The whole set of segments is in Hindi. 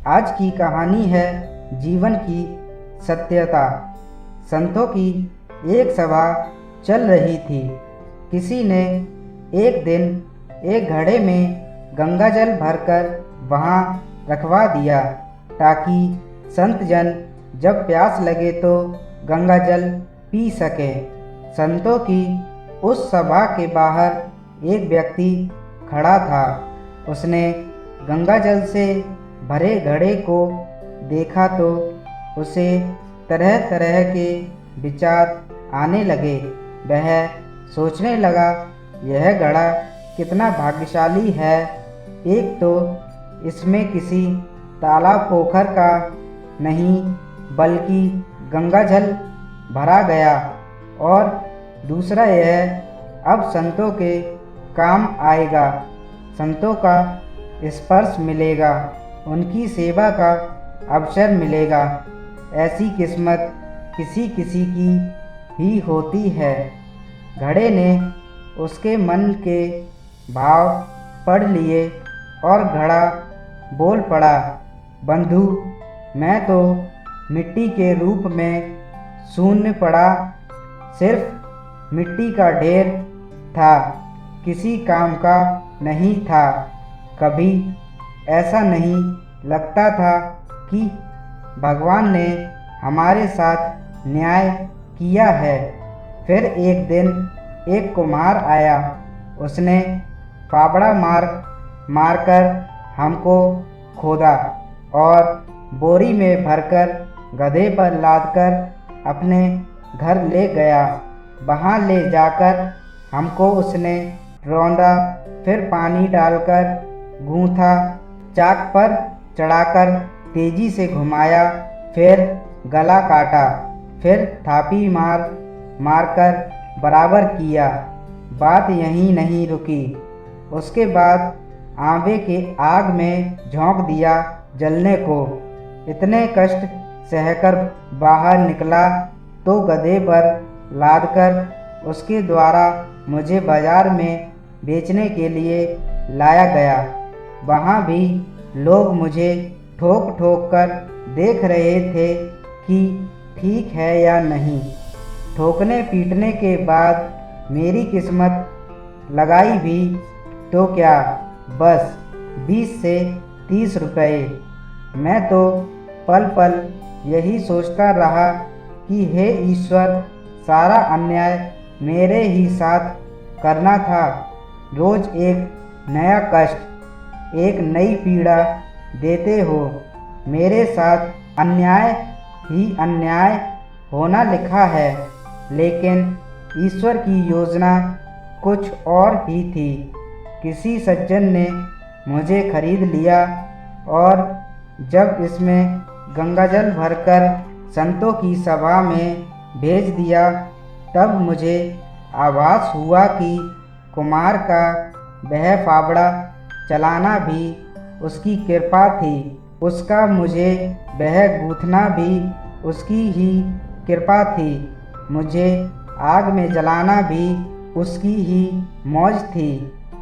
आज की कहानी है जीवन की सत्यता। संतों की एक सभा चल रही थी। किसी ने एक दिन एक घड़े में गंगा जल भरकर वहाँ रखवा दिया ताकि संत जन जब प्यास लगे तो गंगा जल पी सके। संतों की उस सभा के बाहर एक व्यक्ति खड़ा था। उसने गंगा जल से भरे घड़े को देखा तो उसे तरह तरह के विचार आने लगे। वह सोचने लगा, यह घड़ा कितना भाग्यशाली है। एक तो इसमें किसी तालाब पोखर का नहीं बल्कि गंगा जल भरा गया, और दूसरा यह अब संतों के काम आएगा। संतों का स्पर्श मिलेगा, उनकी सेवा का अवसर मिलेगा। ऐसी किस्मत किसी किसी की ही होती है। घड़े ने उसके मन के भाव पढ़ लिए और घड़ा बोल पड़ा, बंधु, मैं तो मिट्टी के रूप में शून्य पड़ा, सिर्फ मिट्टी का ढेर था, किसी काम का नहीं था। कभी ऐसा नहीं लगता था कि भगवान ने हमारे साथ न्याय किया है। फिर एक दिन एक कुम्हार आया। उसने फावड़ा मारकर हमको खोदा और बोरी में भरकर गधे पर लादकर अपने घर ले गया। वहाँ ले जाकर हमको उसने रौंदा, फिर पानी डालकर गूँथा, चाक पर चढ़ाकर तेजी से घुमाया, फिर गला काटा, फिर थापी मारकर बराबर किया। बात यहीं नहीं रुकी। उसके बाद आंबे के आग में झोंक दिया जलने को। इतने कष्ट सहकर बाहर निकला तो गधे पर लादकर उसके द्वारा मुझे बाजार में बेचने के लिए लाया गया। वहाँ भी लोग मुझे ठोक ठोक कर देख रहे थे कि ठीक है या नहीं। ठोकने पीटने के बाद मेरी किस्मत लगाई भी तो क्या, बस 20 से 30 रुपए। मैं तो पल पल यही सोचता रहा कि हे ईश्वर, सारा अन्याय मेरे ही साथ करना था। रोज एक नया कष्ट, एक नई पीड़ा देते हो। मेरे साथ अन्याय ही अन्याय होना लिखा है, लेकिन ईश्वर की योजना कुछ और ही थी। किसी सज्जन ने मुझे खरीद लिया और जब इसमें गंगाजल भरकर संतों की सभा में भेज दिया, तब मुझे आभास हुआ कि कुमार का वह फावड़ा चलाना भी उसकी कृपा थी, उसका मुझे वह गूँथना भी उसकी ही कृपा थी, मुझे आग में जलाना भी उसकी ही मौज थी,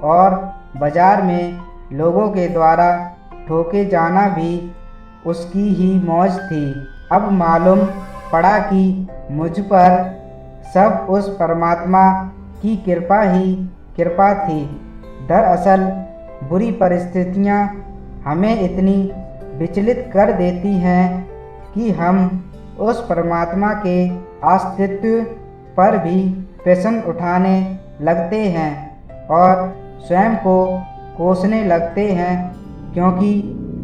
और बाजार में लोगों के द्वारा ठोके जाना भी उसकी ही मौज थी। अब मालूम पड़ा कि मुझ पर सब उस परमात्मा की कृपा ही कृपा थी। दरअसल बुरी परिस्थितियाँ हमें इतनी विचलित कर देती हैं कि हम उस परमात्मा के अस्तित्व पर भी प्रश्न उठाने लगते हैं और स्वयं को कोसने लगते हैं, क्योंकि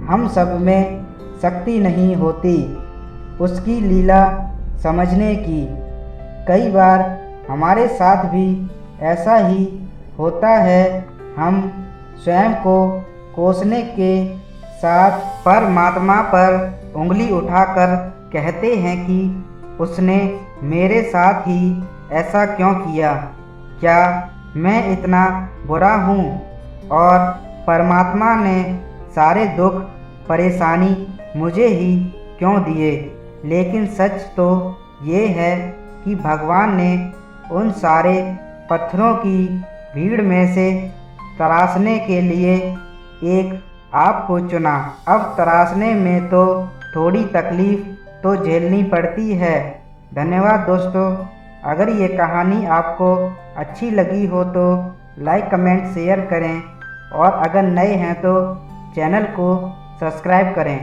हम सब में शक्ति नहीं होती उसकी लीला समझने की। कई बार हमारे साथ भी ऐसा ही होता है। हम स्वयं को कोसने के साथ परमात्मा पर उंगली उठाकर कहते हैं कि उसने मेरे साथ ही ऐसा क्यों किया? क्या मैं इतना बुरा हूँ? और परमात्मा ने सारे दुख परेशानी मुझे ही क्यों दिए? लेकिन सच तो ये है कि भगवान ने उन सारे पत्थरों की भीड़ में से तराशने के लिए एक आपको चुना। अब तराशने में तो थोड़ी तकलीफ तो झेलनी पड़ती है। धन्यवाद दोस्तों। अगर ये कहानी आपको अच्छी लगी हो तो लाइक कमेंट शेयर करें और अगर नए हैं तो चैनल को सब्सक्राइब करें।